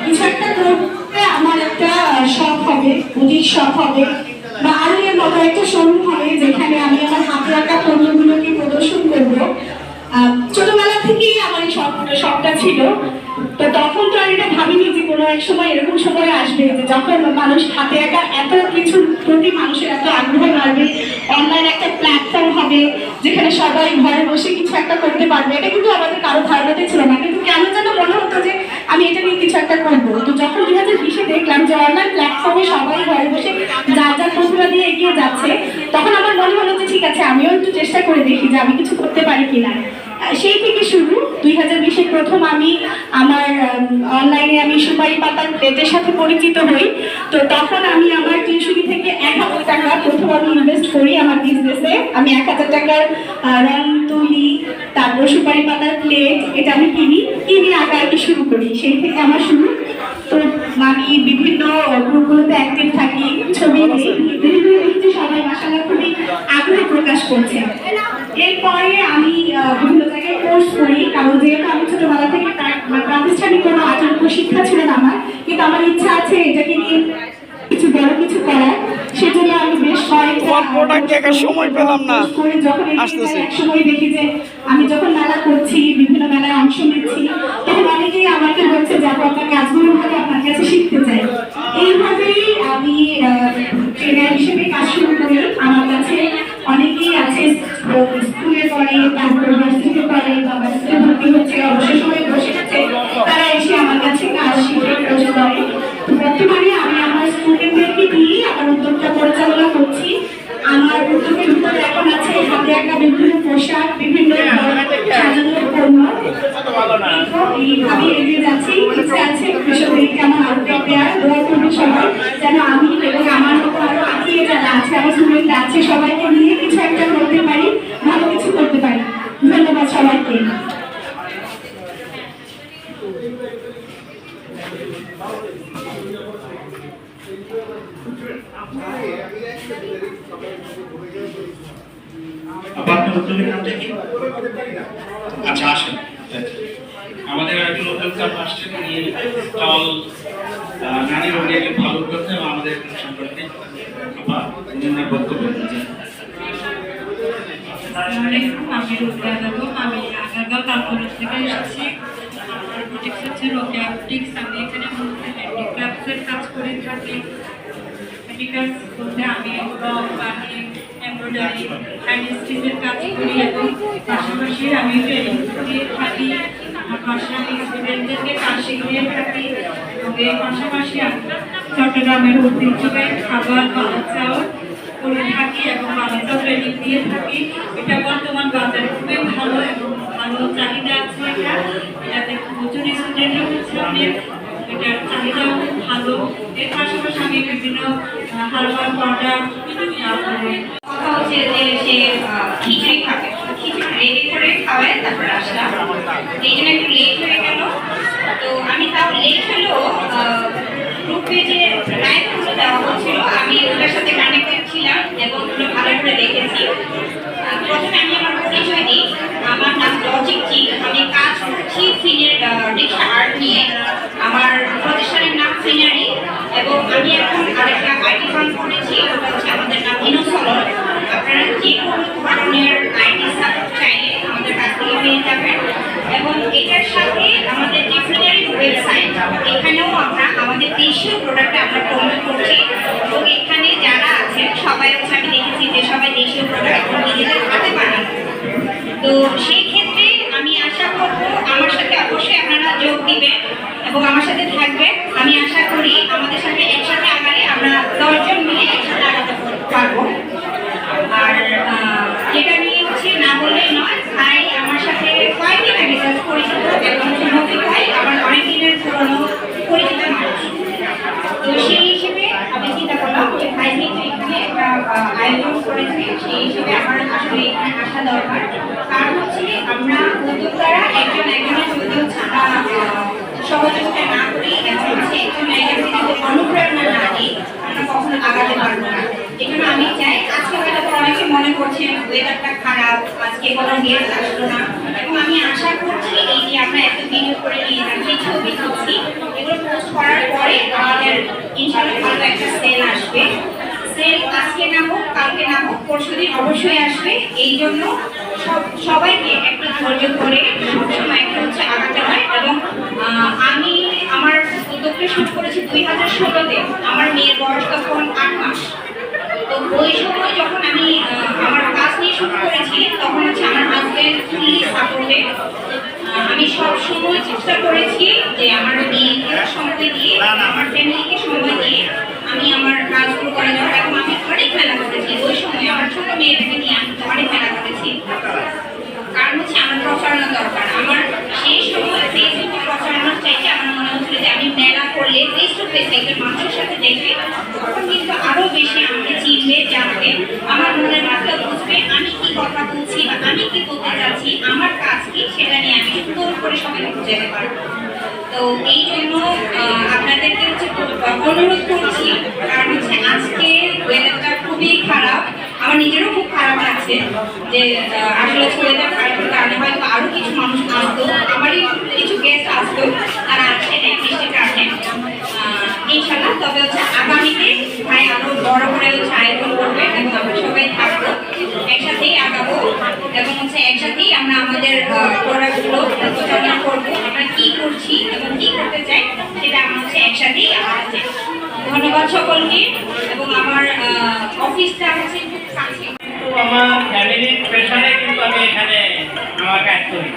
কিছু একটা করতে আমার একটা শখ হবে, বুটিক শখ হবে, বা আরো এর মতো একটা শোরুম হবে যেখানে আমি আমার হাতে আঁকা পণ্যগুলোকে প্রদর্শন করবো। ছোটবেলা থেকেই আমার এই শখটা ছিল। তো তখন তো আর এটা ভাবিনি যে কোনো এক সময় এরকম সময় আসবে যে যখন মানুষ হাতে আঁকা এত কিছুর প্রতি মানুষের এত আগ্রহ বাড়বে, অনলাইন একটা প্ল্যাটফর্ম হবে যেখানে সবাই ঘরে বসে কিছু একটা করতে পারবে। এটা কিন্তু আমাদের কারো ধারণাতে ছিল না, কিন্তু কেন যেন মনে হতো যে আমি এটা নিয়ে কিছু একটা করবো। তো যখন 2020-এ দেখলাম যে অনলাইন প্ল্যাটফর্মে সবাই ঘরে বসে যা যা প্রতিভা দিয়ে এগিয়ে যাচ্ছে, তখন আমার মনে হলো যে ঠিক আছে, আমিও একটু চেষ্টা করে দেখি যে আমি কিছু করতে পারি কিনা। সেই থেকে শুরু। 2020-এ প্রথম আমি আমার অনলাইনে আমি সুপারি পাতার প্লেটের সাথে পরিচিত হই। তো তখন আমি আমার টিউশনি থেকে 1000 টাকা প্রথম আমি ইনভেস্ট করি আমার বিজনেসে। আমি 1000 টাকার রং তুলি, তারপর সুপারি পাতার প্লেট এটা আমি কিনে আঁকা আঁকি শুরু করি। সেই থেকে আমার শুরু। তো আমি বিভিন্ন গ্রুপগুলোতে অ্যাক্টিভ থাকি, ছবি দিই, দেখি সবাই মাশাআল্লাহ খুবই আগ্রহ প্রকাশ করছে। এরপরে আমি বিভিন্ন জায়গায় কোর্স করি, কারণ যেহেতু আমি ছোটবেলা থেকে প্রাতিষ্ঠানিক কোনো আচরণ শিক্ষা ছিল না আমার, কিন্তু আমার ইচ্ছা আছে এটাকে নিয়ে কিছু বড় কিছু করার। সেজন্য আমি বেশ কয়েকটা সময় পেলাম না করে যখন আসতেছে। এক সময় দেখি যে আমি যখন মেলা করছি, বিভিন্ন মেলায় অংশ নিচ্ছি, তখন অনেকেই আমাকে বলছে যে আপু আপনার কাজগুলো ভালো, আপনার কাছে শিখতে চাই। এইভাবেই আমি ট্রেনার হিসেবে কাজ শুরু করি। আমার কাছে অনেকেই আছে স্কুলে পড়ে, তারপর ভার্সিটিতে পড়ে, বা ভার্সিটিতে ভর্তি হচ্ছে, অবসর সময় বসে আছে, তারা এসে আমার কাছে কাজ শিখে কোর্স করে। বর্তমানে আমি আমার স্টুডেন্টদেরকে দিয়ে আমার উদ্যোগটা পরিচালনা করছি। আমার উদ্যোগের ভিতরে এখন আছে হাতে আঁকা বিভিন্ন পোশাক, বিভিন্ন সাজানোর পণ্য। এইভাবে এগিয়ে যাচ্ছি। ইচ্ছে আছে কৃষকদেরকে আমার আউটলেট দেওয়ার, দোয়া করবে সবাই যেন আমি এবং আমার মতো আরো আত্মীয় যারা আছে, আমার স্টুডেন্ট আছে, সবাইকে নিয়ে কিছু একটা করতে পারি, ভালো কিছু করতে পারি। ধন্যবাদ সবাইকে। আচ্ছা আসেন, আমাদের একজন উদ্যোক্তা আসছেন, উনি চাওয়াল নারী রোগীকে ভালো করতে এবং আমাদের সম্পর্কে ওনার বক্তব্য দিচ্ছেন। আমি রোকেয়া বেগম, আমি আগারগাঁও তালতলা থেকে এসেছি। আমার বুটিক্স হচ্ছে রোকেয়া বুটিক্স। আমি এখানে মূলত হ্যান্ডিক্রাফটসের কাজ করে থাকি। হ্যান্ডিক্রাফটস বলতে আমি রং, বানিং, এমব্রয়ডারি, হ্যান্ড স্টিচের কাজ করি এবং পাশাপাশি আমি ট্রেনিং দিয়ে থাকি। আমার পাশে আমি স্টুডেন্টদেরকে কাজ শিখিয়ে থাকি এবং এর পাশাপাশি আমি চট্টগ্রামের ঐতিহ্যবাহী খাবার বালা চাউল করে থাকি এবং বাচ্চা ট্রেনিং দিয়ে থাকি। এটা বর্তমান বাজারে খুবই ভালো এবং ভালো চাহিদা আছে। এটাতে প্রচুর স্টুডেন্টরা হচ্ছে অনেক, এটার চাহিদাও খুব ভালো। এর পাশাপাশি আমি বিভিন্ন হার্বাল প্রোডাক্ট, তারপরে কথা হচ্ছে যে সে খিচুড়ি খাবে, খিচুড়ি রেডি করে খাওয়ায়, তারপর আসলাম। এই জন্য একটু লেট হয়ে গেল। তো আমি তাও লেট হলেও গ্রুপে যে লাইভগুলো দেওয়া হচ্ছিল আমি ওটার সাথে কানেক্টেড ছিলাম এবং ওগুলো ভালো করে দেখেছি। প্রথমে আমি আমার পরিচয় দিই। আমার নাম লজিক জি। আমি কাজ করছি সিনিয়র রিক্সা আর্ট নিয়ে। আমার প্রতিষ্ঠানের নাম সিনারি এবং আমি এখন আরেকটা আইটি ফার্ম করেছি, ওটা হচ্ছে আমাদের নাম ইনোসলর। আপনারা যে কোনো ধরনের আইটি সাপোর্ট চাইলে আমাদের কাছ থেকে পেয়ে যাবেন। এবং এটার সাথে আমাদের ডিফারেন্ট ওয়েবসাইট, এখানেও আমরা আমাদের দেশীয় প্রোডাক্ট আমরা প্রমোট করছি এবং এখানে যারা আছেন সবাই হচ্ছে আমি দেখেছি যে সবাই দেশীয় প্রোডাক্ট নিজেদের হাতে বানানো। তো সেই ক্ষেত্রে আমি আশা করব আমার সাথে অবশ্যই আপনারা যোগ দিবেন এবং আমার সাথে থাকবেন। আমি আশা করি আমাদের সাথে একসাথে আগালে আমরা 10 জন মিলে একসাথে আগাতে পারবো। আর যেটা নিয়ে হচ্ছে না বললেই নয়, ভাই আমার সাথে কয়েকদিন আগে কাজ পরিচিত এবং নবী ভাই আমার অনেক দিনের পুরনো পরিচিত মানুষ। তো সেই হিসেবে আমি চিন্তা করলাম যে ভাই যেহেতু এখানে একটা আয়োজন করেছে, সেই হিসেবে আমার আসলে এখানে আসা দরকার। কারণ হচ্ছে আমরা উদ্যোক্তারা একজন একজনের যদি হচ্ছে আমরা সহযোগিতা না করি এবং হচ্ছে একজন একজনকে যদি অনুপ্রেরণা না দিই, আমরা কখনো আগাতে পারবো না। এই জন্য আমি চাই, আজকে হয়তো অনেকে মনে করছেন ওয়েদারটা খারাপ, আজকে কোনো গেস্ট আসলো না, এবং আমি আশা করছি এই যে আমরা এত ভিডিও করে নিয়ে যাচ্ছি, ছবি তুলছি, এগুলো পোস্ট করার পরে আমাদের ইনশাআল্লাহ ভালো একটা সেল আসবে। সেল আজকে না হোক, কালকে না হোক, পরশুদিন অবশ্যই আসবে। এই জন্য সবাইকে একটু ধৈর্য ধরে সবসময় একটা হচ্ছে আগাতে হয়। এবং আমি আমার উদ্যোগটা শুরু করেছি 2016-তে। আমার মেয়ের বয়স তখন 8 মাস। তো ওই সময় যখন আমি আমার কাজ নিয়ে শুরু করেছি, তখন হচ্ছে আমার হাজবেন্ড ফুললি সাপোর্টে। আমি সব সময় চেষ্টা করেছি যে আমার মেয়েকে সময় দিয়ে, আমার ফ্যামিলিকে সময় দিয়ে আমি আমার কাজগুলো করে যাবো। এবং আমি অনেক মেলা করেছি ওই সময়, আমার ছোট মেয়েটাকে নিয়ে আমি অনেক মেলা করেছি। কারণ হচ্ছে আমার প্রচারণা দরকার। আমার সেই সময় ফেসবুকে প্রচারণার চাইতে আমার মনে হচ্ছিল যে আমি মেলা করলে ফেস টু ফেস একজন মানুষের সাথে দেখবে, তখন কিন্তু আরো বেশি আমাকে চিনবে, জানবে, আমার মনের ভাবটা বুঝবে, আমি কি কথা বলছি বা আমি কি বলতে চাচ্ছি, আমার কাজ কি, সেটা নিয়ে আমি সুন্দর করে সবাইকে বুঝাতে পারবো। তো এই জন্য আপনাদেরকে হচ্ছে অনুরোধ করছি, কারণ হচ্ছে আজকে ওয়েদারটা খুবই খারাপ। আমার নিজেরও খুব খারাপ লাগছে যে আসলে ওয়েদার খারাপের কারণে হয়তো আরো কিছু মানুষ আসতো, আমারই কিছু গেস্ট আসতো, তারা আসছে না বৃষ্টির কারণে। ইনশাল্লাহ তবে হচ্ছে আগামীতে ভাই আরো বড় করে হচ্ছে আয়োজন করবে এবং আমরা সবাই থাকবো, একসাথেই আগাবো এবং হচ্ছে একসাথেই আমরা আমাদের প্রোডাক্টগুলো প্রচারণা করবো। আমরা কি করছি এবং কি করতে চাই সেটা আমরা হচ্ছে একসাথেই আগাতে। ধন্যবাদ সকলকে। এবং আমার অফিসটা হচ্ছে খুব কাছে। আমার ফ্যামিলির প্রেশারে কিন্তু আমি এখানে আমার কাজ করি।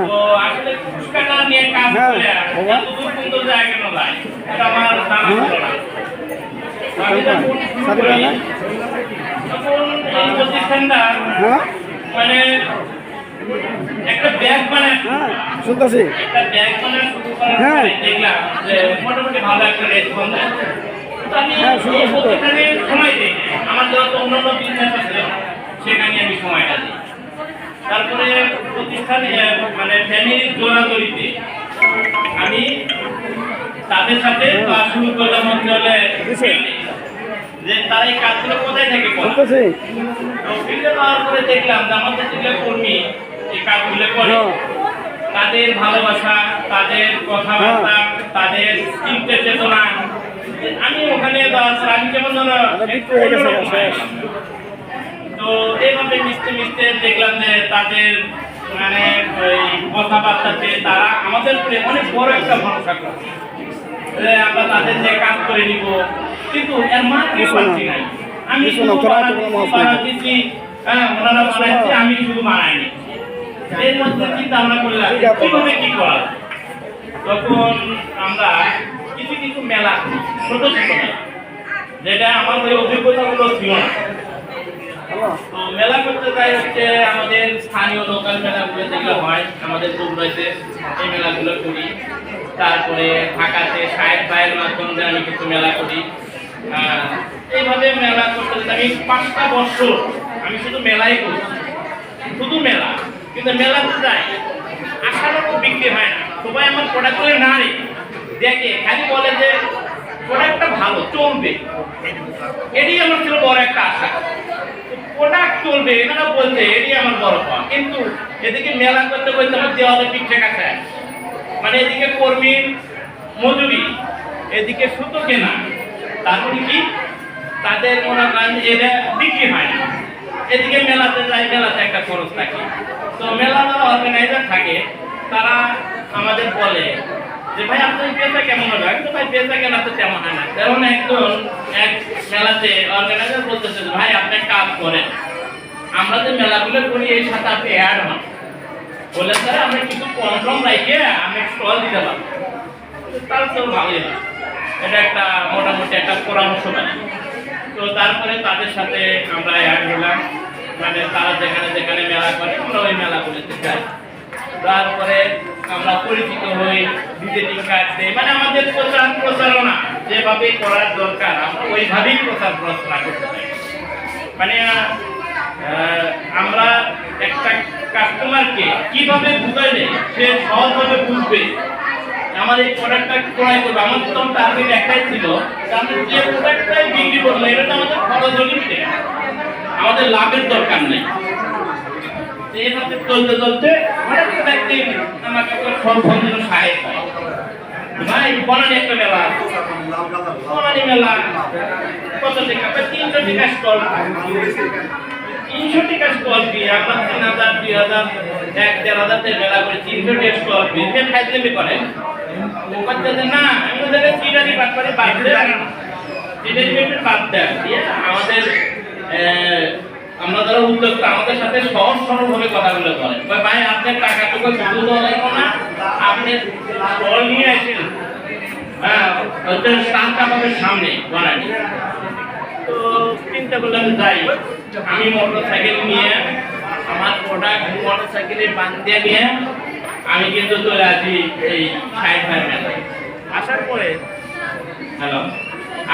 তো আসলে ফুচকাটা নিয়ে কাজ করে এত দূর সুন্দর জায়গা নয়, এটা আমার জানা ছিল না। আমি যখন শুরু করি, তখন এই প্রতিষ্ঠানটা মানে একটা ব্যাগ বানায় শুনতেছি। একটা ব্যাগ বানায় শুরু করার পরে দেখলাম যে মোটামুটি ভালো একটা রেসপন্স আছে। তো আমি এই প্রতিষ্ঠানে সময় দিই, আমার যত অন্যান্য বিজনেস আছে সেখানে আমি সময়টা দিই। তারপরে প্রতিষ্ঠানে মানে ফ্যামিলির জোরাজোরিতে আমি তাদের সাথে শুরু করলাম হচ্ছে যে তারা এই কাজগুলো কোথায় থেকে করে। তো ফিল্ডে পাওয়ার পরে দেখলাম যে আমাদের যেগুলো কর্মী এই কাজগুলো করে, তাদের ভালোবাসা, তাদের কথাবার্তা, তাদের চিন্তা চেতনা, আমি ওখানে আমি যেমন তো এইভাবে মিশতে মিশতে দেখলাম যে তাদের মানে ওই কথাবার্তাতে তারা আমাদের উপরে অনেক বড় একটা ভরসা করছে যে আমরা তাদের যে কাজ করে নিব, কিন্তু এর মান কি পাচ্ছি নাই। আমি শুধু বানাচ্ছি, হ্যাঁ ওনারা বানাচ্ছি, আমি শুধু বানাইনি। এর মধ্যে চিন্তা আমরা করলাম কিভাবে কি করা। তখন আমরা কিছু কিছু মেলা, ছোট ছোট মেলা, যেটা আমার ওই অভিজ্ঞতাগুলো ছিল না। তো মেলা করতে যাই হচ্ছে আমাদের স্থানীয় লোকাল মেলাগুলো যেগুলো হয় আমাদের দুবরাইতে, এই মেলাগুলো করি। তারপরে ঢাকাতে সাহেব ভাইয়ের মাধ্যমে আমি কিছু মেলা করি। এইভাবে মেলা করতে আমি 5টা বছর আমি শুধু মেলাই করছি, শুধু মেলা। কিন্তু মেলাতে যাই আশারও বিক্রি হয় না, সবাই আমার প্রোডাক্টগুলো না রে দেখে খালি বলে যে প্রোডাক্টটা ভালো চলবে, এটাই আমার ছিল বড় একটা আশা। প্রোডাক্ট চলবে এনারা বলতে এটাই আমার বড় পাওয়া। কিন্তু এদিকে মেলা করতে করতে আমার দেওয়ালে পিঠে কাছে, মানে এদিকে কর্মীর মজুরি, এদিকে সুতো কেনা, তারপরে কি তাদের মনে করেন এটা বিক্রি হয় না। এদিকে মেলাতে যাই, মেলাতে একটা খরচ থাকে। তো মেলা যারা অর্গানাইজার থাকে তারা আমাদের বলে যে ভাই আপনার পেশা কেমন হবে। কিন্তু ভাই পেশা কেনা তো তেমন হয় না। তেমন একজন এক মেলাতে অর্গানাইজার বলতেছে ভাই আপনি কাজ করেন, আমরা যে মেলাগুলো করি এই সাথে আপনি অ্যাড হন। বলে স্যার আমরা কিছু কম কম রাখে আমি স্টল দিতে পারবো। তার তো ভালোই হয়, এটা একটা মোটামুটি একটা পরামর্শ পাই। তো তারপরে তাদের সাথে আমরা অ্যাড হলাম, মানে তারা যেখানে যেখানে মেলা করে আমরা ওই মেলাগুলোতে যাই। তারপরে আমরা পরিচিত হই, ভিজিটিং কার্ড দেই, মানে আমাদের প্রচারণা যেভাবে করার দরকার আমরা ওইভাবেই প্রচারণা করতে চাই। মানে আমরা একটা কাস্টমারকে কিভাবে বুঝাইলে সে সহজভাবে বুঝবে আমার এই প্রোডাক্টটা ক্রয় করবো, আমার তো টার্গেট একটাই ছিল, আমি যে প্রোডাক্টটাই বিক্রি করবো এটা তো আমাদের খরচ লিমিটেড, আমাদের লাভের দরকার নেই। এইভাবে চলতে চলতে হঠাৎ করে একদিন আমাকে ফোন দিল সাহেব ভাই বনানি একটা মেলা, বনানি মেলা কত টাকা? 300 টাকা স্টল, 300 টাকা স্টল দিয়ে আপনার 3000 2000 1-1500 মেলা করে 300 টাকা স্টল দিয়ে খাইতে করেন না। আমি ওদের চিটারি বাদ করে বাদ দেয়, চিটারি পেটের বাদ দেয় দিয়ে আমাদের আমরা যারা উদ্যোক্তা আমাদের সাথে সহজ সরলভাবে কথাগুলো বলেন, ভাই আপনার টাকাটুকু শুধু দেওয়া লাগবে না, আপনি স্টল নিয়ে আসেন, হ্যাঁ ওদের স্থানটা পাবে সামনে বনানি। তো চিন্তা করলাম যাই, আমি মোটরসাইকেল নিয়ে আমার প্রোডাক্ট মোটরসাইকেলে বাঁধিয়ে নিয়ে আমি কিন্তু চলে আসি এই সাইড মেলায়। আসার পরে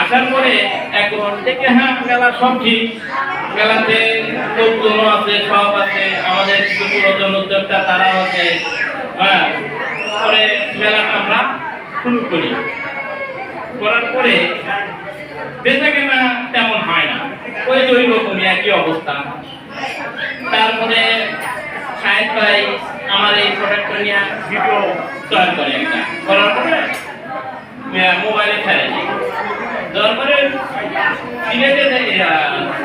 আসার পরে এখন থেকে হ্যাঁ মেলা সব ঠিক, মেলাতে লোকজন আছে, সব আছে, আমাদের কিছু পুরাতন উদ্যোক্তা তারাও আছে। হ্যাঁ পরে মেলাটা আমরা শুরু করি, করার পরে বেচা কেনা তেমন হয় না, ওই রকমই একই অবস্থা। তারপরে সাহেব ভাই আমার এই প্রোডাক্টটা নিয়ে ভিডিও তৈরি করে একটা, করার পরে মোবাইলে ছেড়ে দিই, দেওয়ার পরে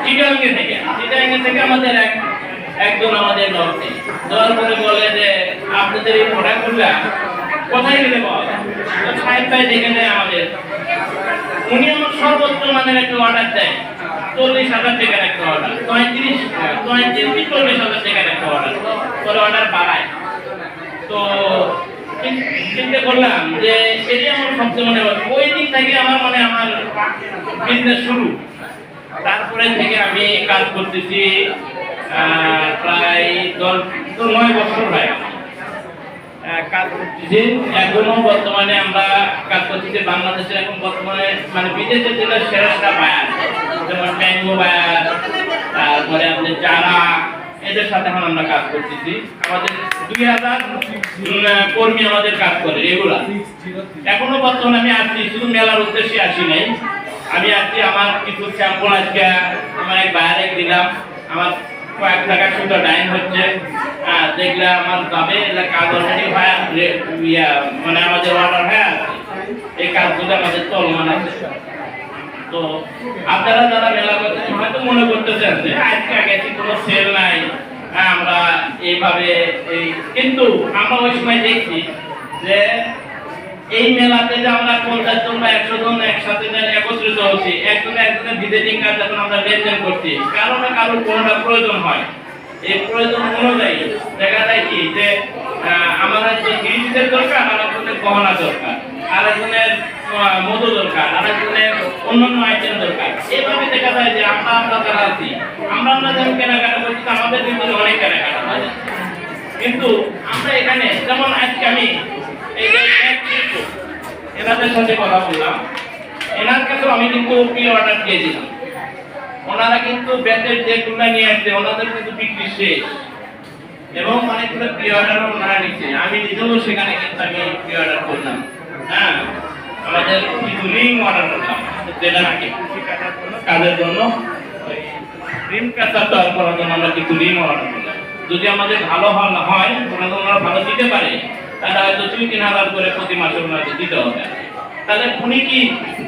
চিটাগাং থেকে আমাদের একজন আমাদের নর্থে দেওয়ার পরে বলে যে আপনাদের এই প্রোডাক্টগুলা কোথায় গেলে পাওয়া যায়? তো সাহেব ভাই দেখে নেয় আমাদের, উনি আমার সর্বোচ্চ মানের একটা অর্ডার দেয়, 40,000 টাকার একটা অর্ডার, 40,000 টাকার একটা অর্ডার, পরে অর্ডার বাড়ায়। তো চিন্তা করলাম যে এটি আমার সবচেয়ে মনে হয়, ওই দিক থেকে আমার আমার বিজনেস শুরু। তারপরে থেকে আমি কাজ করতেছি প্রায় 9 বছর হয় কাজ করতেছি। এখনো বর্তমানে আমরা কাজ করতেছি বাংলাদেশের, এখন বর্তমানে বিদেশে যেটা সেরা বায়ার, যেমন ম্যাঙ্গো বায়ার, তারপরে আপনার যারা, এদের সাথে এখন আমরা কাজ করতেছি। আমাদের 2000 কর্মী আমাদের কাজ করে রেগুলার। এখনো বর্তমানে আমি আসছি, শুধু মেলার উদ্দেশ্যে আসি নাই, আমি আসছি আমার কিছু স্যাম্পল আজকে আমার এক বাইরে দিলাম, আমার কয়েক টাকা শুধু ডাইন হচ্ছে, দেখলে আমার যাবে কাজ অলরেডি আমাদের অর্ডার হয়ে আছে, এই কাজগুলো আমাদের চলমান আছে। তো আপনারা যারা মেলা করতেছেন হয়তো মনে করতেছেন যে আজকে গেছি কোনো সেল নাই, আমরা এইভাবে কিন্তু আমরা ওই সময় দেখছি যে এই মেলাতে যে আমরা 50 জন বা 100 জন একসাথে একত্রিত হচ্ছি, একজনের ভিজিটিং কার্ড যখন আমরা লেনদেন করছি, কারো না কারোর কোনোটা প্রয়োজন হয়, এই প্রয়োজন অনুযায়ী দেখা যায় কি যে আমাদের যে জিনিসের দরকার, আরেকজনের গহনা দরকার, আরেকজনের মধু দরকার, আরেকজনের অন্যান্য আইটেম দরকার। এইভাবে দেখা যায় যে আমরা যারা আছি আমরা যেমন কেনাকাটা করছি, আমাদের কিন্তু অনেক কেনাকাটা হয়। কিন্তু আমরা এখানে যেমন আজকে আমি এই যে এনাদের সাথে কথা বললাম, এনার কাছেও আমি কিন্তু প্রি অর্ডার দিয়ে দিলাম, ওনারা কিন্তু ব্যাটের যেগুলো নিয়ে আসছে ওনাদের কিন্তু বিক্রি শেষ, এবং অনেকগুলো প্রি অর্ডারও ওনারা নিচ্ছে, আমি নিজেও সেখানে কিন্তু আমি প্রি অর্ডার করলাম। হ্যাঁ আমাদের কিছু রিং অর্ডার করলাম, যেটা নাকি কাজের জন্য রিম কাঁচা তৈরি করার জন্য আমরা কিছু রিং অর্ডার করলাম। যদি আমাদের ভালো হয়, ওনারা ভালো দিতে পারে, তাহলে হয়তো 2-3 হাজার করে প্রতি মাসে ওনাকে দিতে হবে। তাহলে উনি কি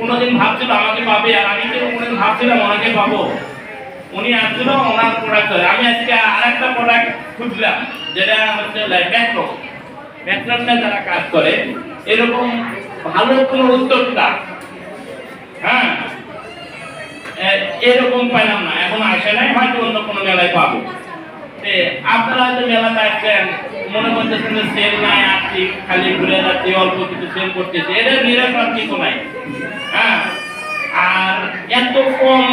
কোনোদিন ভাবছিল আমাকে পাবে, আর আমি কি কোনোদিন ভাবছিলাম ওনাকে পাবো? উনি আসছিল ওনার প্রোডাক্ট, আমি আজকে আরেকটা প্রোডাক্ট খুঁজলাম, যেটা হচ্ছে ব্যাকগ্রাউন্ডে যারা কাজ করে, এরকম ভালো কোনো উদ্যোক্তা হ্যাঁ এরকম পাইলাম না, এখন আসে নাই, হয়তো অন্য কোনো মেলায় পাবো। আপনারা হয়তো মেলাতে আসছেন, মনে করতেছেন যে সেল নাই, আসছি খালি ঘুরে যাচ্ছি, অল্প কিছু সেল করতেছি, এটা নিরাপদ কিছু নাই। হ্যাঁ আর এত কম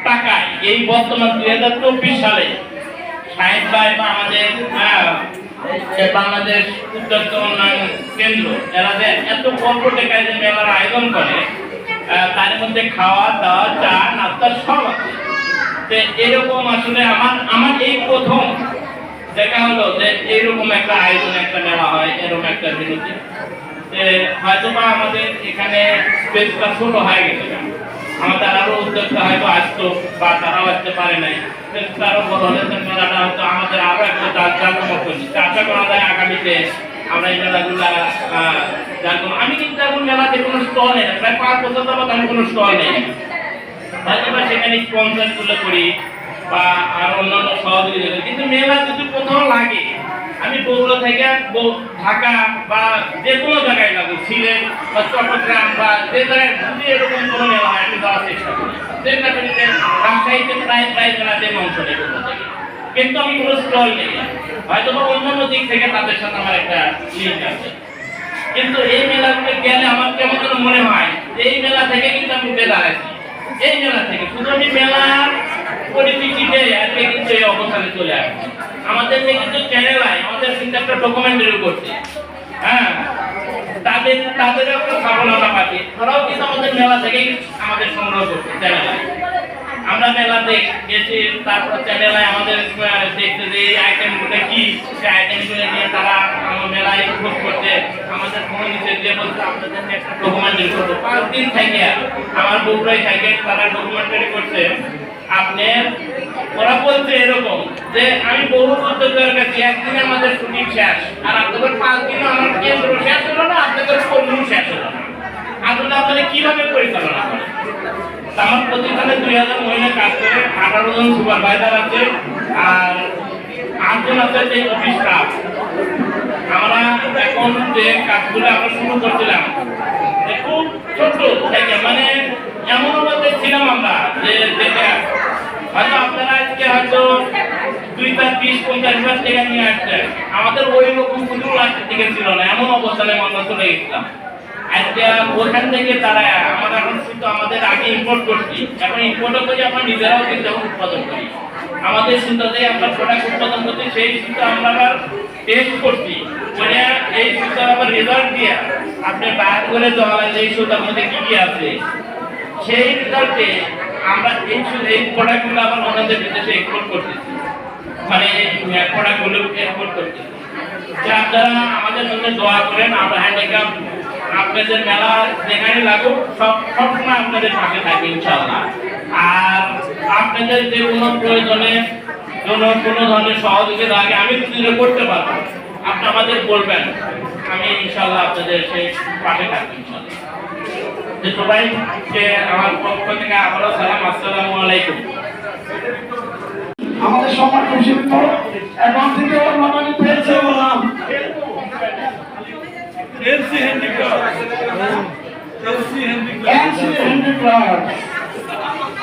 টাকায় এই বর্তমান 2024 সালে সাহেব ভাই বা আমাদের বাংলাদেশ উদ্যোক্তা উন্নয়ন কেন্দ্র, এরা যে এত অল্প টাকায় যে মেলার আয়োজন করে, তার মধ্যে খাওয়া দাওয়া চা নাস্তা সব আছে। এরকম আসলে আমার এই প্রথম দেখা হলো যে এরকম একটা আয়োজন, একটা মেলা হয়, এরকম একটা বিরতি। হয়তো বা আমাদের এখানে স্পেসটা ছোট হয়ে গেছে, আমাদের আরো উদ্যোক্তা হয়তো আসতো বা তারাও আসতে পারে নাই, স্পেসটা আরো বড় হলে মেলাটা হয়তো আমাদের আরো একটা জাঁকজমক হচ্ছে। আশা করা যায় আগামীতে আমরা এই মেলাগুলা জানবো। আমি কিন্তু এখন মেলাতে কোনো স্টল নেই, প্রায় 5 বছর যাবত আমি কোনো স্টল নেই, হয়তো বা সেখানে স্পন্সর তুলে করি বা আর অন্যান্য সহযোগিতা। কিন্তু মেলা যদি কোথাও লাগে, আমি বগুড়া থেকে ঢাকা বা যে কোনো জায়গায় লাগুক, সিলেট বা চট্টগ্রাম বা যে জায়গায় যদি এরকম কোনো মেলা হয় আমি যাওয়ার চেষ্টা করি। চেষ্টা করি যে রাজশাহীতে প্রায় মেলাতে অংশ নেই, কিন্তু আমি কোনো স্টল নেই, হয়তো বা অন্যান্য দিক থেকে তাদের সাথে আমার একটা লিঙ্ক আছে। কিন্তু এই মেলাতে গেলে আমার কেমন যেন মনে হয় যে এই মেলা থেকে কিন্তু আমি উঠে দাঁড়াইছি, এই মেলা থেকে শুধু আমি মেলার পরিস্থিতিতে আজকে কিন্তু এই অবস্থানে চলে আসছি। আমাদের কিন্তু চ্যানেল আয় আমাদের কিন্তু একটা ডকুমেন্টারি করছে, হ্যাঁ, তাদের একটা সাফল্যতা পাচ্ছি, ওরাও কিন্তু আমাদের মেলা থেকেই আমাদের সংগ্রহ করছে চ্যানেল আয়। আমরা মেলাতে গেছি, তারপর চ্যানেলে আমাদের দেখতে যে এই আইটেমগুলো কি, সেই আইটেমগুলো নিয়ে তারা আমার মেলায় খোঁজ করছে, আমাদের ফোন নিচে দিয়ে বলছে আপনাদের নিয়ে একটা ডকুমেন্টারি করবো। 5 দিন থেকে আমার বগুড়ায় থেকে তারা ডকুমেন্টারি করছে। আপনি ওরা বলছে এরকম যে আমি বহু উদ্যোগের কাছে একদিনে আমাদের শুটিং শেষ, আর আপনাদের 5 দিনে আমার কেন্দ্র শেষ হলো না, আপনাদের কর্মী শেষ হলো না। আসলে আপনারা কিভাবে পরিচালনা করেন? আমার প্রতিষ্ঠানে 2000 মহিলা কাজ করে, 18 জন সুপারভাইজার আছে আর 8 জন আছে যে অফিস স্টাফ। আমরা এখন যে কাজগুলো আমরা শুরু করছিলাম খুব ছোট থেকে, মানে এমন অবস্থায় ছিলাম আমরা যে হয়তো আপনারা আজকে হয়তো 20-30-50 টাকা নিয়ে আসছেন, আমাদের ওই রকম কোনো রাস্তার দিকে ছিল না, এমন অবস্থানে আমরা চলে গেছিলাম। আজকে ওখান থেকে তারা আমরা এখন শুধু আমাদের আগে ইম্পোর্ট করছি, এখন ইম্পোর্টও করি, আমরা নিজেরাও কিন্তু এখন উৎপাদন করি। আমাদের সুতাতে আমরা প্রোডাক্ট উৎপাদন করছি, সেই সুতা আমরা আবার টেস্ট করছি, মানে এই সুতার আবার রেজাল্ট দিয়ে আপনি বাইর করে দেওয়া হয় যে এই সুতার মধ্যে কি কি আছে, সেই রেজাল্টে আমরা এই প্রোডাক্টগুলো আবার ওনাদের বিদেশে এক্সপোর্ট করতেছি, মানে প্রোডাক্টগুলো এক্সপোর্ট করতেছি। আপনারা আমাদের জন্য দোয়া করেন, আমরা হ্যান্ডিক্যাপ আপনাদের মেলা যেখানে লাগুক সবসময় আপনাদের পাশে থাকবে ইনশাআল্লাহ। আর আপনাদের যে কোনো প্রয়োজনে কোনো ধরনের সহযোগিতা আগে আমি যদি করতে পারবো, আপনি আমাদের বলবেন, আমি ইনশাআল্লাহ আপনাদের সেই পাশে থাকবো ইনশাআল্লাহ। যে সবাইকে আমার পক্ষ থেকে আবারও সালাম, আসসালামু আলাইকুম। আমাদের সম্মানিত শিল্প এবং থেকে অনুমোদন পেয়েছে বললাম এনসি হ্যান্ডিক্রাফট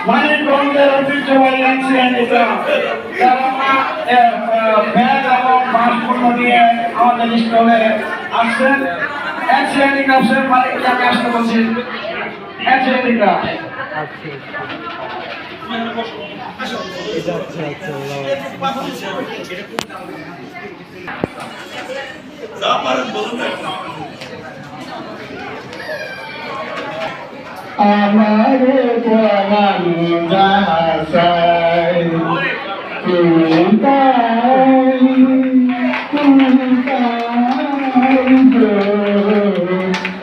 মানিকগঞ্জের ঐতিহ্যবাহী এনসি হ্যান্ডিক্রাফট, যারা ব্যাগ এবং বাঁশপণ্য নিয়ে আমাদের স্টলে আসছেন। এনসি হ্যান্ডিক্রাফটের মালিককে আমি আসতে বলছি। এনসি হ্যান্ডিক্রাফট আমার প্রাণ যাহাই তুই তাই গো,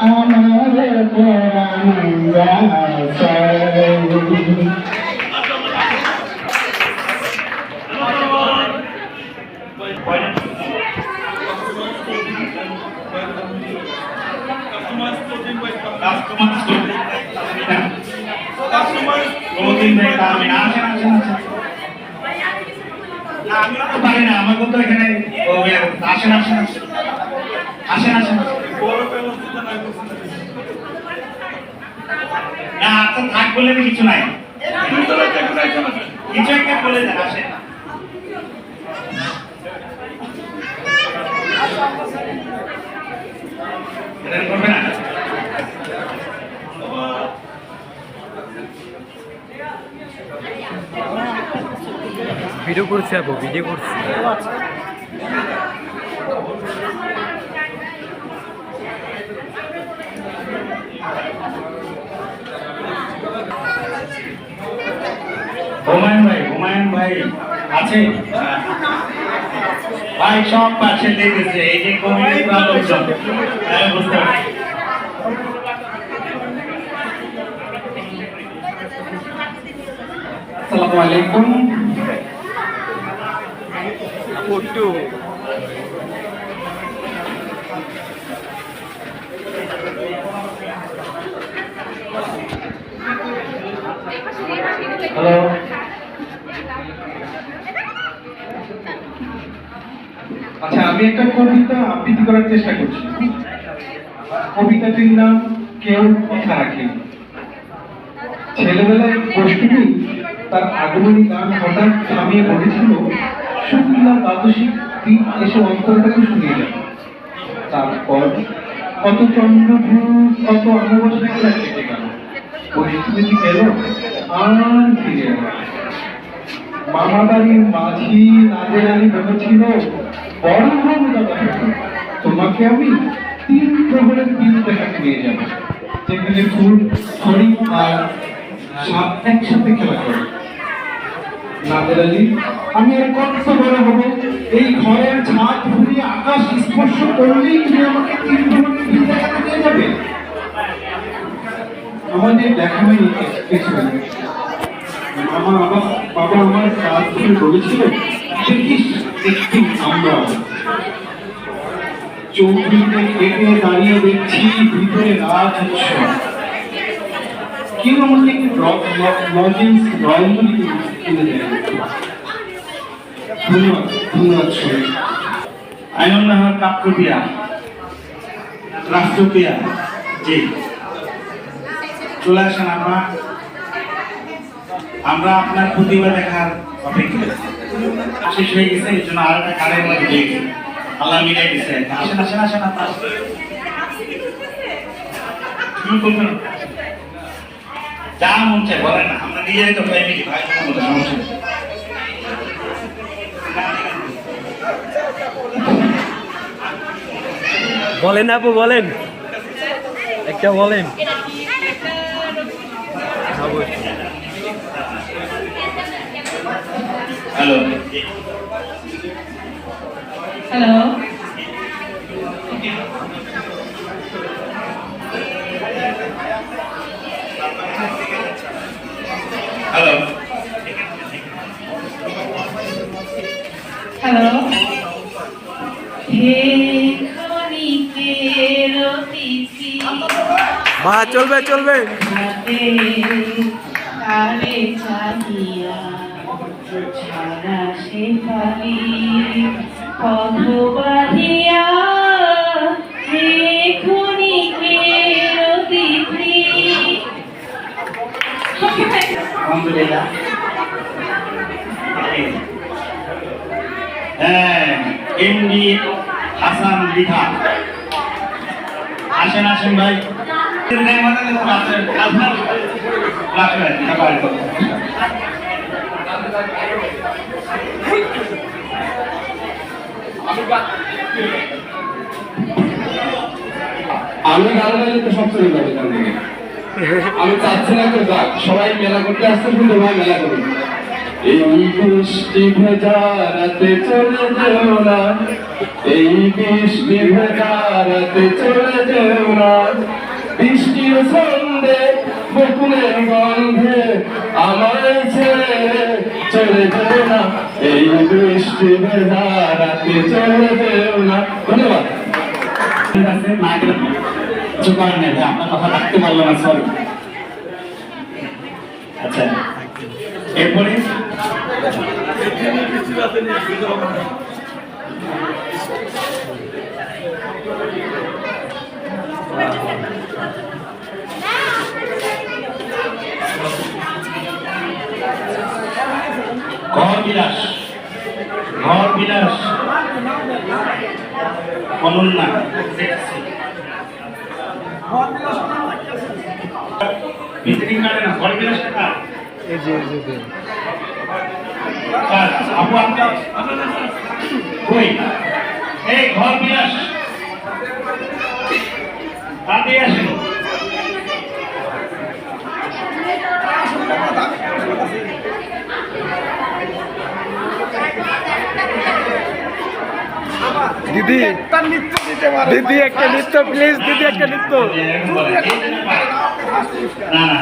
আমার প্রাণ যাহাই। আমাকে তো এখানে আসেন আসেন আসেন আসেন না, আচ্ছা থাক বলে কিছু নাই, কিছু একটা বলে দেন, আসেন। করবে না ভিডিও করছি, আপু ভিডিও করছি। হুমায়ুন ভাই আছে। ভাই সব পাশে দেখেছে এই যে কমিউনিটি লোকজন আমি বুঝতে পারছি আসসালামু আলাইকুম। ফটো হ্যালো, আচ্ছা আমি একটা কবিতা আবৃত্তি করার চেষ্টা করছি। কবিতাটির নাম কেউ কথা রাখেনি। ছেলেবেলায় গোষ্ঠী তার আগমনী গান হঠাৎ থামিয়ে বলেছিল, শুক্লা দ্বাদশী দিন এসে অন্তরটাকে শুনিয়ে যাবে। তারপর কত চন্দ্রভূত কত অমাবস্যা খেলা কেটে গেল, পরিস্থিতি গেল আর ফিরে এলো না। মামা বাড়ির মাঝি নাজের আলী ভেবেছিল, বড় হব দাদা, তোমাকে আমি 3 প্রহরের দিন দেখাতে নিয়ে যাবো, যেখানে ফুল হরিণ আর সাপ একসাথে খেলা করে। নাজের আলী, আমি আর কত বড় হবো, এই ঘরের ছাদ ফুরিয়ে আকাশ স্পর্শ করলেই তুমি আমাকে 3 প্রহরের দিন দেখাতে নিয়ে যাবে। আমাদের দেখা হয়নি কিছু না। বাবা আমার কাজ ধরে বলেছিল, দেখিস একটু আমরা চৌধুরীকে কেটে দাঁড়িয়ে দেখছি ভিতরে রাজ উৎসব। কেউ আমাকে লজেন্স রয়্যাল কিনে দেয়। ধন্যবাদ, ধন্যবাদ সবাই। আইন নাম কাপ্রপিয়া রাষ্ট্রপিয়া জি চলে আসেন আমরা আপনার প্রতিভা দেখার অপেক্ষা শেষ হয়ে গেছে এই জন্য আর একটা কারের মধ্যে দিয়ে গেছে আল্লাহ মিলাই দিচ্ছে আসেন আসেন আসেন আপনার যা মন চাই বলেন না আমরা নিজেরাই তো ফ্যামিলি ভাই আমাদের সমস্যা নেই। বলেন আপু, বলেন একটা বলেন। হ্যালো হ্যালো, হ্যালো হ্যালো, মা চলবে চলবে। তারে চাহিয়া ছাড়া সে পারি পথ বাহিয়া ক্ষণিকের অতিথি। আলহামদুলিল্লাহ হ্যাঁ এমডি হাসান লিখা আসেন আসেন ভাই আমি গান গাইলে তো সব চলে যাবে এখান থেকে। আমি চাচ্ছি না তো যাক, সবাই মেলা করতে আসছে, কিন্তু ভাই মেলা করুন। এই বৃষ্টি ভেজা রাতে চলে যেও না, এই বৃষ্টি ভেজা রাতে চলে যেও না, বৃষ্টির ছন্দে বকুলের গন্ধে আমায় ছেড়ে চলে যেও না, এই বৃষ্টি ভেজা রাতে চলে যেও না। ধন্যবাদ। না গেলে কিছু করেন নাই আপনার কথা রাখতে পারলো না সরি আচ্ছা এরপরে ঘর বিলাস অনন্যা ভিজিটিং কার্ডে না ঘর বিলাস টাকা এই যে আপু আপনার কই এই ঘর বিলাস তাতে আসেন দিদি দিদি একটা নৃত্য প্লিজ, দিদি একটা নৃত্য। না না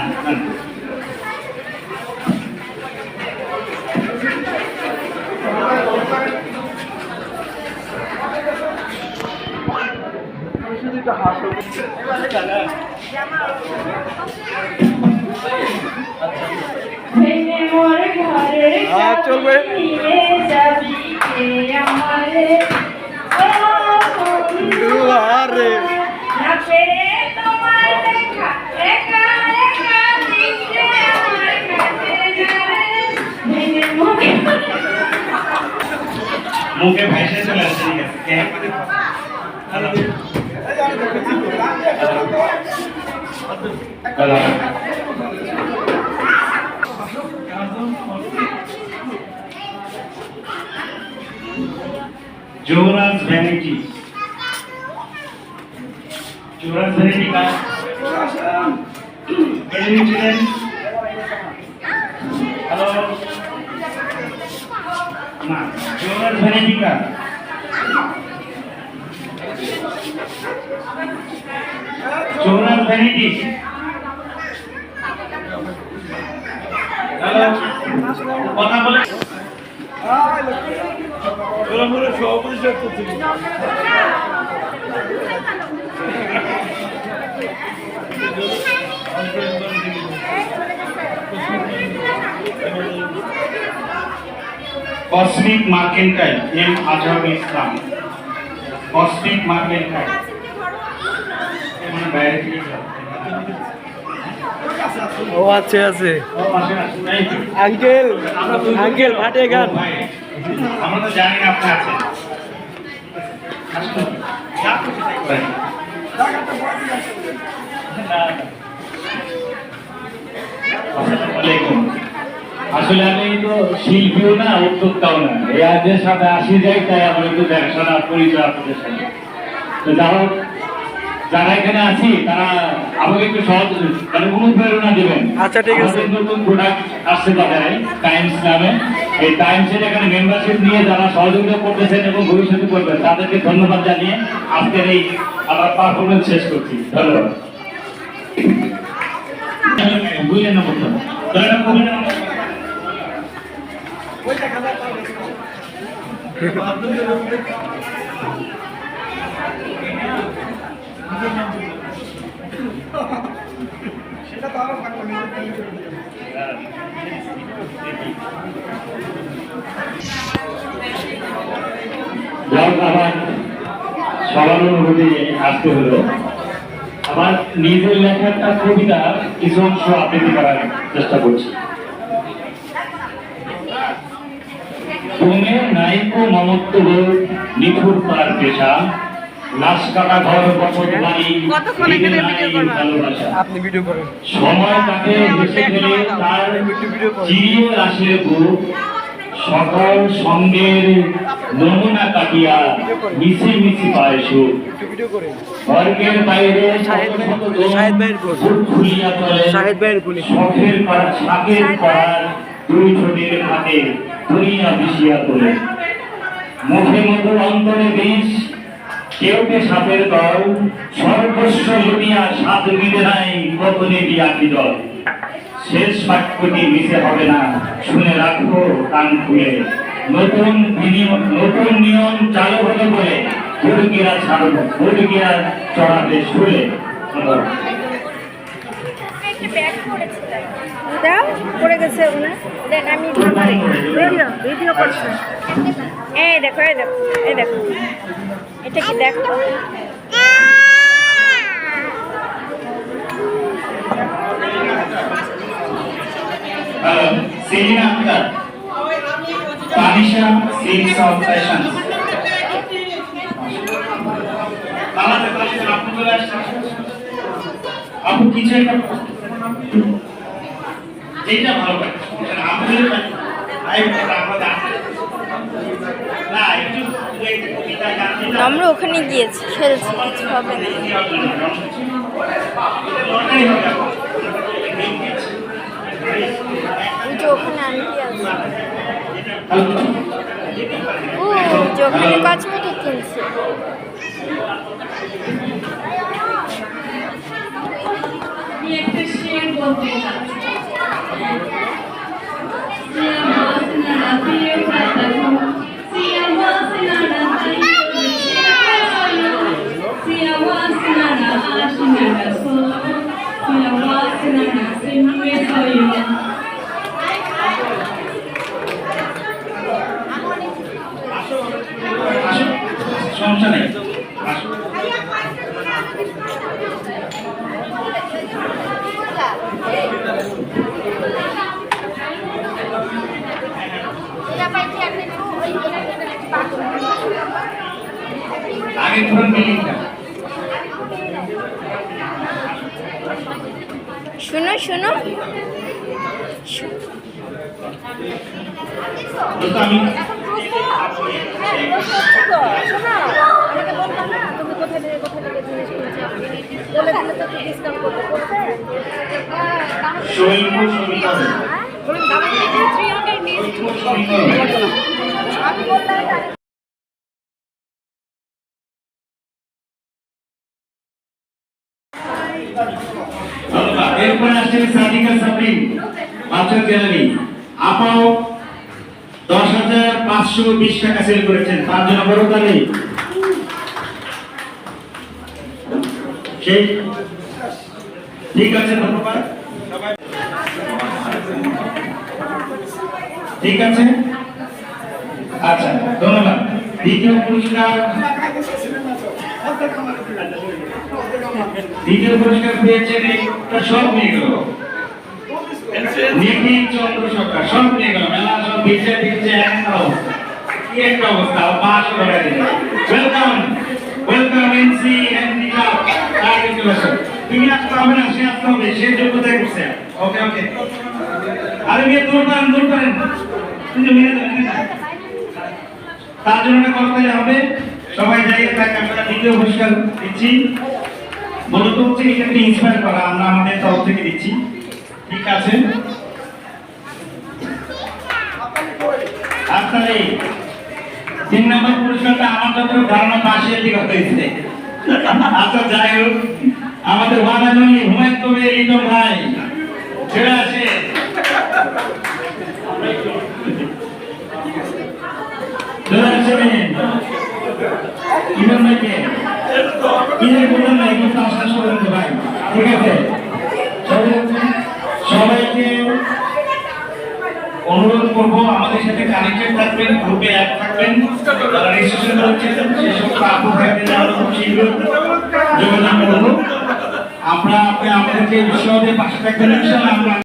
ভেঙে মোর ঘরের হ্যাঁ, চলবে। নিয়ে যাবি কে আমারে ও বন্ধু আরে না পেরে তোমার দেখা একা একা দিতে আমার কাছে যাবে ভেঙে মুখে ভাইসে চলে আসছে। ঠিক আছে হ্যালো হ্যালো जोरास वैनिटी का हेलो ना जोरास वैनिटी का जोरास वैनिटी हेलो কথা বলে cosmic mercantile M Azharul Islam cosmic mercantile মানে বাইরে থেকে ও আছে আছে ও পাশে আছে নাই আঙ্কেল আঙ্কেল ফাটে গান। আমরা তো জানি না আপনি আছেন আসুন আসলে আমি তো শিল্পীও না উদ্যোক্তাও না এই আজের সাথে আসি যাই তাই আমার একটু দেখাশোনা পরিচয় আপনাদের সাথে তো যা হোক যারা এখানে আছি তারা আমাকে একটু সহজ মানে অনুপ্রেরণা দেবেন। আচ্ছা, ঠিক আছে। আমাদের নতুন প্রোডাক্ট আসছে বাজারে টাইমস নামে, এই টাইমসের এখানে মেম্বারশিপ নিয়ে যারা সহযোগিতা করতেছেন এবং ভবিষ্যতে করবেন তাদেরকে ধন্যবাদ জানিয়ে আজকের এই আমরা পারফরমেন্স শেষ করছি। ধন্যবাদ। বুঝলেন না বলতে সেটা তো আরো থাকবে আবার সবার অনুভূতি আসতে হলো আমার নিজের লেখা একটা কবিতা কিছু অংশ আবৃত্তি করার চেষ্টা করছি। তুমি নাইকো মমত্ব বোধ নিঠুর তার পেশা লাশ কাটা ঘর বসত বাড়ি ভালোবাসা আপনি ভিডিও করেন। সময় তাকে হেসে গেলে তার চিরিয়ে আসে বুক সকল সঙ্গের নমুনা কাটিয়া মিশে মিশি পায় সুখ ভিডিও করেন। স্বর্গের বাইরে শাহেদ ভাইয়ের গোল। বুক খুলিয়া চলে শাহেদ ভাইয়ের গোল। শখের শাকের পাড়ার দুই ছোটের হাতে দুনিয়া বিষিয়া তোলে মুখে মতো অন্তরে বিষ কেউটে সাপের দল সর্বস্ব লুটিয়া সাত মিলে নাই কত নেবি আঁকি দল শেষ বাক্যটি মিশে হবে না শুনে রাখো কান খুলে নতুন নিয়ম চালু হলো বলে হুড়কিরা ছাড়বো হুড়কিরা চড়াবে শুলে দাও পড়ে গেছে ওগুলো দেখ আমি ভিডিও ভিডিও করছি এই দেখো এই দেখো এই দেখো এটা কি দেখো Selina Akter Tanisha seals of fashion আপু কিছু একটা যেটা ভালো লাগে আমরা ওখানে গিয়েছি খেলছি কিছু হবে না ওই যে ওখানে আন্টি আছে যে ওখানে কসমেটিক কিনছে। আমি একটা শের বলতে চাচ্ছি। সমস্যা নেই, আসো। আগে ধরুন বিলিংটা। শোনো শোনো, দোস্ত আমি শৈলপুর সমীকরণ ধন্যবাদ। এরপরে আসছে সাদিকা সাবরিন, বাচ্চা গ্যালারি। আপাও 10,520 টাকা সেল করেছেন, তার জন্য বড় তালি। সেই ঠিক আছে, ধন্যবাদ সবাই। ঠিক আছে, আচ্ছা ধন্যবাদ। দ্বিতীয় পুরস্কার পেয়েছেন একটা সব নিয়ে গেল, নিখিল চন্দ্র সরকার সব নিয়ে গেল। মেলা সব ভিজে ভিজে একটা অবস্থা, কি একটা অবস্থা। 500 টাকা দিল। Welcome welcome NC NC club. তুমি আসতে হবে না, সে আসতে হবে, সে যোগ্যতা করছে। ওকে ওকে, আরে মেয়ে দূর করেন কিন্তু মেয়ে তার জন্য করতে হবে। সবাই জায়গায় থাক, আমরা দ্বিতীয় পুরস্কার দিচ্ছি। মূলত হচ্ছে এটাকে ইন্সপায়ার করা, আমরা আমাদের তরফ থেকে দিচ্ছি। ঠিক আছে, আপনার এই 3 নম্বর পুরস্কারটা আমার যত ধারণা পাশের দিকে হয়েছে। আচ্ছা যাই হোক, আমাদের ওয়াদাজনী হুমায়ুন কবির লিটন ভাই ছেড়ে আসে। চলে আসেন লিটন ভাইকে, কি বললেন না একটু শ্বাস করেন তো ভাই। ঠিক আছে, সবাইকে অনুরোধ করবো আমাদের সাথে কানেক্টেড থাকবেন, গ্রুপে অ্যাড থাকবেন। যারা রেজিস্ট্রেশন করেছেন সেসব আপু থাকবেন, আমরা খুব শীঘ্র যোগাযোগ করবো। আমরা আমাদেরকে বিশ্বদের পাশে থাকবেন ইনশাআল্লাহ। আমরা